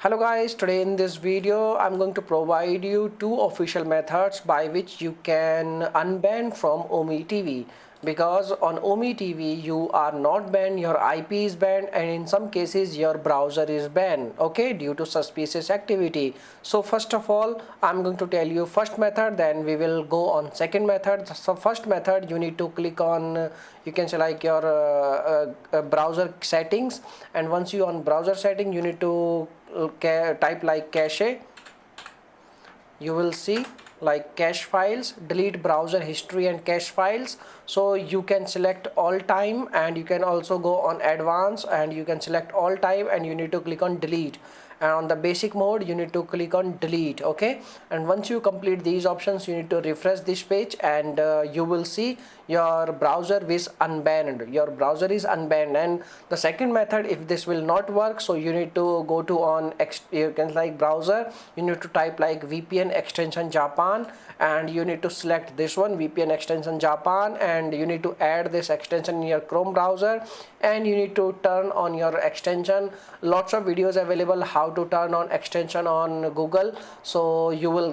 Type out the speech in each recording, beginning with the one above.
Hello guys, today in this video I'm going to provide you two official methods by which you can unban from OmeTV, because on OmeTV you are not banned, your IP is banned, and in some cases your browser is banned, okay, due to suspicious activity. So first of all I'm going to tell you first method, then we will go on second method. So first method, you need to click on you can say like your browser settings, and once you on browser setting you need to type like cache. You will see like cache files, delete browser history and cache files. So you can select all time, and you can also go on advanced and you can select all time, and you need to click on delete, and on the basic mode you need to click on delete. Okay, and once you complete these options you need to refresh this page, and you will see your browser is unbanned. Your browser is unbanned. And the second method, if this will not work, so you need to go to on you can like browser, you need to type like VPN extension Japan, and you need to select this one, VPN extension Japan, and you need to add this extension in your Chrome browser, and you need to turn on your extension. Lots of videos available how to turn on extension on Google, so you will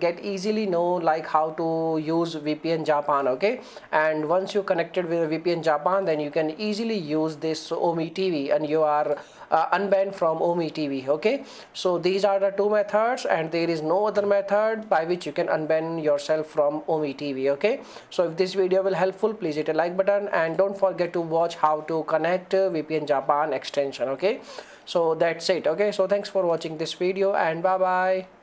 get easily know like how to use VPN Japan. Okay, and once you connected with VPN Japan, then you can easily use this OmeTV, and you are unbanned from OmeTV. Okay, so these are the two methods, and there is no other method by which you can unban yourself from OmeTV. Okay, so if this video will helpful, please hit a like button, and don't forget to watch how to connect VPN Japan extension. Okay, so that's it. Okay, so thanks for watching this video, and bye bye.